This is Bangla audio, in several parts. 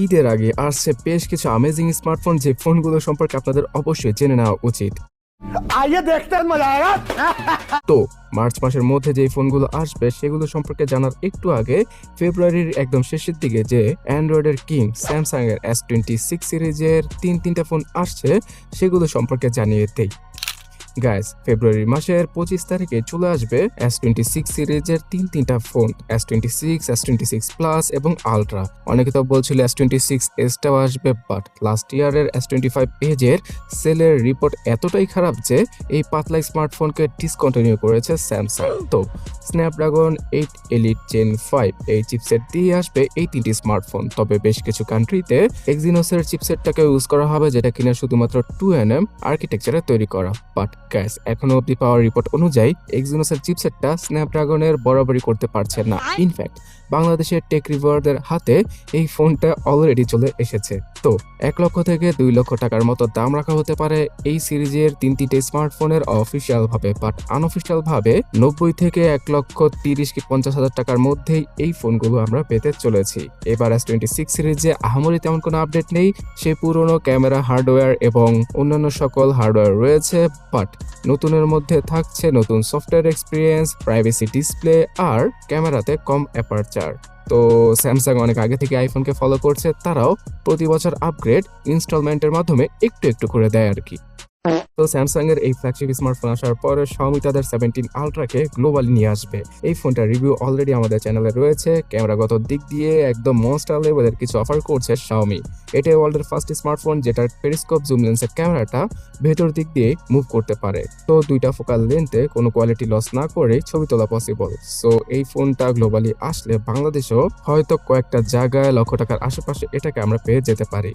ঈদের আগে আসছে বেশ কিছু অ্যামেজিং স্মার্টফোন, যে ফোনগুলো সম্পর্কে আপনাদের অবশ্যই জেনে নেওয়া উচিত। आइए देखते हैं मजा आएगा। তো মার্চ মাসের মধ্যে যে ফোনগুলো আসবে সেগুলো সম্পর্কে জানার একটু আগে ফেব্রুয়ারির একদম শেষের দিকে যে অ্যান্ড্রয়েডের কিং স্যামসাং এর S26 সিরিজের তিনটা ফোন আসছে সেগুলো সম্পর্কে জানিয়ে দেই। গাইস, ফেব্রুয়ারি মাসের 25 তারিখে চলে আসবে S26 সিরিজের তিনটা ফোন, S26, S26 প্লাস এবং আলট্রা। অনেকে তো বলছিল S26 এসটাও আসবে, বাট লাস্ট ইয়ারের S25 এজের সেলের রিপোর্ট এতটাই খারাপ যে এই পাতলা স্মার্টফোনকে ডিসকন্টিনিউ করেছে স্যামসাং। তো স্ন্যাপড্রাগন 8 এলিট জেন 5 এই চিপসেট দিয়ে আসবে এই তিনটি স্মার্টফোন। তবে বেশ কিছু কান্ট্রিতে এক্সিনোসের চিপসেটটাকে ইউজ করা হবে, যেটা কিনা শুধুমাত্র 2nm আর্কিটেকচারে তৈরি করা। বাট গাইস, এখনো অব্দি পাওয়ার রিপোর্ট অনুযায়ী এক্সিনোসের চিপসেটটা স্ন্যাপড্রাগনের বরাবরই করতে পারছে না। ইনফ্যাক্ট বাংলাদেশের টেক রিভিউয়ারদের হাতে এই ফোনটা অলরেডি চলে এসেছে। তো 1 লক্ষ থেকে 2 লক্ষ টাকার মতো দাম রাখা হতে পারে এই সিরিজের তিনটে স্মার্টফোনের অফিসিয়াল ভাবে, বাট আনঅফিসিয়াল ভাবে 90 থেকে 1,30,000 কি 50,000 টাকার মধ্যেই এই ফোনগুলো আমরা পেতে চলেছি। এবার S26 সিরিজে আহামরি তেমন কোনো আপডেট নেই, সে পুরনো ক্যামেরা হার্ডওয়্যার এবং অন্যান্য সকল হার্ডওয়্যার রয়েছে, বাট নতুনের মধ্যে থাকছে নতুন সফটওয়্যার এক্সপিরিয়েন্স, প্রাইভেসি ডিসপ্লে আর ক্যামেরাতে কম অ্যাপারচার। তো স্যামসাং অনেক আগে থেকে আইফোনকে ফলো করছে, তারাও প্রতি বছর আপগ্রেড ইনস্টলমেন্টের মাধ্যমে একটু একটু করে দেয় আর কি। তো স্যামসাং এর এই ফ্ল্যাগশিপ স্মার্টফোন আসার পরে Xiaomi তাদের 17 আলট্রাকে গ্লোবালি নিয়ে আসবে। এই ফোনটার রিভিউ অলরেডি আমাদের চ্যানেলে রয়েছে। ক্যামেরাগত দিক দিয়ে একদম মনস্টার লেভেলের কিছু অফার করছে Xiaomi। এটাই ওয়ার্ল্ডের ফার্স্ট স্মার্টফোন যেটার পেরিস্কোপ জুম লেন্সের ক্যামেরাটা ভেতর দিক দিয়ে মুভ করতে পারে। তো দুইটা ফোকাল লেন্থে কোনো কোয়ালিটি লস না করে ছবি তোলা পসিবল। সো এই ফোনটা গ্লোবালি আসলে বাংলাদেশেও হয়তো কয়েকটা জায়গায় লক্ষ টাকার আশেপাশে এটাকে আমরা পেয়ে যেতে পারি।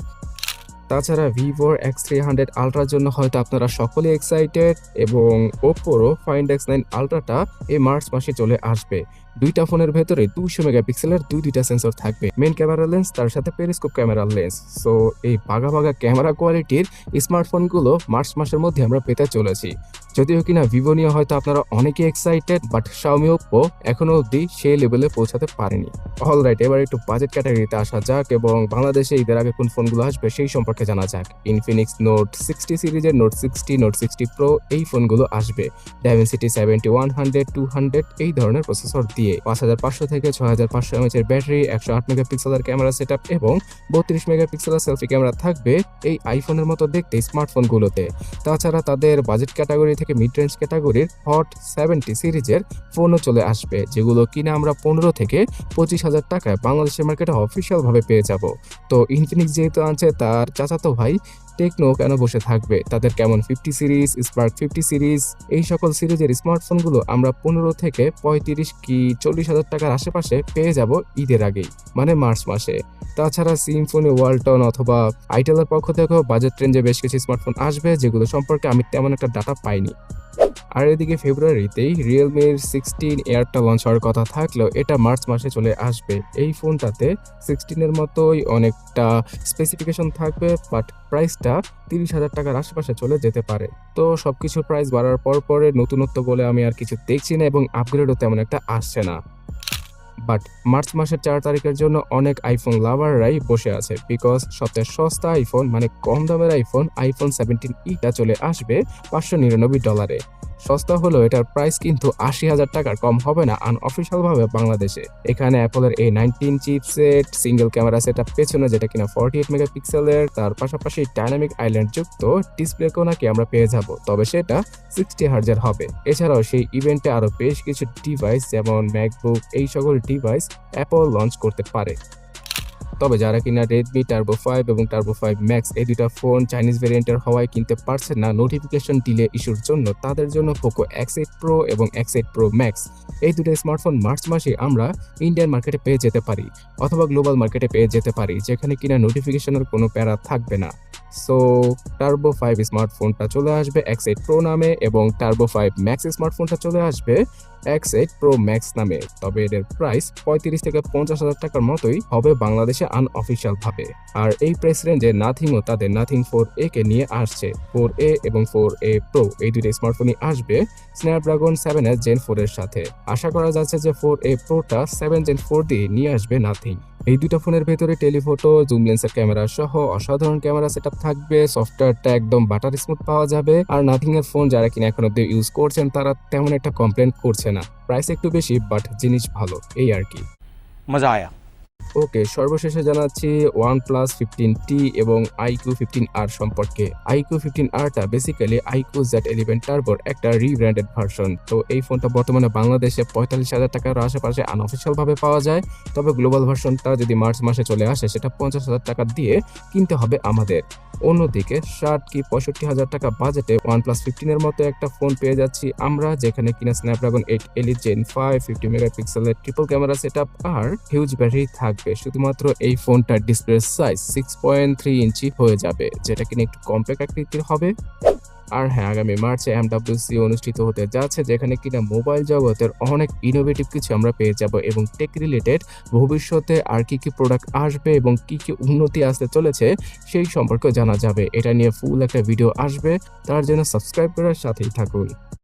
তাছাড়া ভিভোর X300 আলট্রার জন্য হয়তো আপনারা সকলেই এক্সাইটেড, এবং ওপ্পোরও ফাইন্ড X9 আলট্রাটা এই মার্চ মাসে চলে আসবে। দুইটা ফোনের ভেতরে 200 মেগাপিক্সেলের দুইটা সেন্সর থাকবে, মেন ক্যামেরা লেন্স তার সাথে পেরিস্কোপ ক্যামেরা লেন্স। সো এই ভাগা ক্যামেরা কোয়ালিটির স্মার্টফোনগুলো মার্চ মাসের মধ্যে আমরা পেতে চলেছি। যদিও কিনা ভিভো নিয়ে হয়তো আপনারা অনেকে এক্সাইটেড, বাট Xiaomi ওপ্পো এখনো অবধি সেই লেভেলে পৌঁছাতে পারেনি। অলরাইট, এবার একটু বাজেট ক্যাটাগরিতে আসা যাক এবং বাংলাদেশে ঈদের আগে কোন ফোনগুলো আসবে সেই সম্পর্কে জানা যাক। ইনফিনিক্স নোট 60 সিরিজের নোট 60, নোট 60 প্রো এই ফোনগুলো আসবে ডাইমেনসিটি 7100, 200 এই ধরনের প্রসেসর দিয়ে। 5500 থেকে 6500 mAh এর ব্যাটারি, 108 মেগাপিক্সেলের ক্যামেরা সেটআপ এবং 32 মেগাপিক্সেলের সেলফি ক্যামেরা থাকবে এই আইফোনের মতো দেখতে স্মার্টফোনগুলোতে। তাছাড়া তাদের বাজেট ক্যাটাগরি থেকে মিড রেঞ্জ ক্যাটাগরির হট 70 সিরিজের ফোনও চলে আসবে, যেগুলো কিনা আমরা 15 থেকে 25,000 টাকায় বাংলাদেশের মার্কেটে অফিসিয়াল ভাবে পেয়ে যাব। তো ইনফিনিক্স যেহেতু আনছে, তার চাচাতো ভাই টেকনো কেন বসে থাকবে? তাদের কেমন 50 সিরিজ, স্পার্ক 50 সিরিজ এই সকল সিরিজের স্মার্টফোনগুলো আমরা 15 থেকে 35 কি 40,000 টাকার আশেপাশে পেয়ে যাব ঈদের আগেই, মানে মার্চ মাসে। তাছাড়া সিম্ফনি, ওয়ালটন অথবা আইটেলের পক্ষ থেকেও বাজেট রেঞ্জে বেশ কিছু স্মার্টফোন আসবে, যেগুলো সম্পর্কে আমি তেমন একটা ডাটা পাইনি। আর এদিকে ফেব্রুয়ারিতেই রিয়েলমির 16 এয়ারটা লঞ্চ হওয়ার কথা থাকলেও এটা মার্চ মাসে চলে আসবে। এই ফোনটাতে 16-এর মতোই অনেকটা স্পেসিফিকেশন থাকবে, বাট প্রাইসটা 30,000 টাকার আশেপাশে চলে যেতে পারে। তো সবকিছুর প্রাইস বাড়ার পরে নতুনত্ব বলে আমি আর কিছু দেখছি না, এবং আপগ্রেডও তেমন একটা আসছে না। বাট মার্চ মাসের 4 তারিখের জন্য অনেক আইফোন লাভাররাই বসে আছে, বিকজ সবচেয়ে সস্তা আইফোন মানে কম দামের আইফোন 17e চলে আসবে $599। সস্তা হলেও এটার প্রাইস কিন্তু 80,000 টাকার কম হবে না আনঅফিসিয়াল ভাবে বাংলাদেশে। এখানে অ্যাপলের A19 chipset, single camera setup পেছনে যেটা কিনা 48 মেগাপিক্সেলের, তার পাশাপাশি ডাইনামিক আইল্যান্ড যুক্ত ডিসপ্লেকেও নাকি আমরা পেয়ে যাব, তবে সেটা 60 হার্জের হবে। এছাড়াও সেই ইভেন্টে আরো বেশ কিছু ডিভাইস যেমন ম্যাকবুক এই সকল ডিভাইস অ্যাপল লঞ্চ করতে পারে। তবে যারা কিনা Redmi Turbo 5 এবং Turbo 5 Max এই দুটা ফোন চাইনিজ ভেরিয়েন্টের হওয়ায় কিনতে পারছে না নোটিফিকেশন ডিলে ইস্যুর জন্য, তাদের জন্য Poco X8 Pro এবং X8 Pro Max এই দুটো স্মার্টফোন মার্চ মাসে আমরা ইন্ডিয়ান মার্কেটে পেয়ে যেতে পারি অথবা গ্লোবাল মার্কেটে পেয়ে যেতে পারি, যেখানে কিনা নোটিফিকেশনের কোনো প্যারা থাকবে না। সো Turbo 5 স্মার্টফোনটা চলে আসবে X8 Pro নামে, এবং Turbo 5 Max স্মার্টফোনটা চলে আসবে X8 Pro Max নামে। তবে এদের প্রাইস 35 থেকে 50,000 টাকার মতোই হবে বাংলাদেশে আনঅফিসিয়াল ভাবে। আর এই প্রাইস রেঞ্জে নাথিংও তাদের নাথিং 4A কে নিয়ে আসছে। 4A এবং 4A Pro এই দুটো স্মার্টফোনই আসবে স্ন্যাপড্রাগন 7S Gen 4 এর সাথে। আশা করা যাচ্ছে যে 4A Proটা 7 Gen 4 দিয়ে নিয়ে আসবে নাথিং। এই দুটো ফোনের ভেতরে টেলিফটো, জুম লেন্সের ক্যামেরা সহ অসাধারণ ক্যামেরা সেটআপ থাকবে, সফটওয়্যারটা একদম বাটার স্মুথ পাওয়া যাবে। আর নাথিং এর ফোন যারা কিনা এখন অব্দি ইউজ করছেন তারা তেমন একটা কমপ্লেন করছে না। প্রাইস একটু বেশি বাট জিনিস ভালো, এই আর কি। मजा आया। ওকে, সর্বশেষে জানাচ্ছি OnePlus 15T এবং iQOO 15R সম্পর্কে। iQOO 15Rটা বেসিক্যালি iQOO Z11 টার্বোর একটা রিব্র্যান্ডেড ভার্সন। তো এই ফোনটা বর্তমানে বাংলাদেশে 45,000 টাকার আশেপাশে আনঅফিশিয়াল ভাবে পাওয়া যায়। তবে গ্লোবাল ভার্সনটা যদি মার্চ মাসে চলে আসে সেটা 50,000 টাকা দিয়ে কিনতে হবে আমাদের। অন্যদিকে 60 কি 65,000 টাকা বাজেটে OnePlus 15 এর মতো একটা ফোন পেয়ে যাচ্ছি আমরা, যেখানে কিনা স্ন্যাপড্রাগন 8 Elite Gen 5 50 মেগাপিক্সেলের ট্রিপল ক্যামেরা সেটআপ আর হিউজ ব্যাটারি থাকবে। শুধুমাত্র এই ফোনটার ডিসপ্লে সাইজ 6.3 ইঞ্চি হয়ে যাবে, যেটা কিনা একটু কম্প্যাক্ট আকৃতির হবে। আর হ্যাঁ, আগামী মার্চে MWC অনুষ্ঠিত হতে যাচ্ছে, যেখানে কিনা মোবাইল জগতের অনেক ইনোভেটিভ কিছু আমরা পেয়ে যাব এবং টেক রিলেটেড ভবিষ্যতে আর কি প্রোডাক্ট আসবে এবং কি উন্নতি আসতে চলেছে সেই সম্পর্কে জানা যাবে। এটা নিয়ে ফুল একটা ভিডিও আসবে, তার জন্য সাবস্ক্রাইব করার সাথেই থাকুন।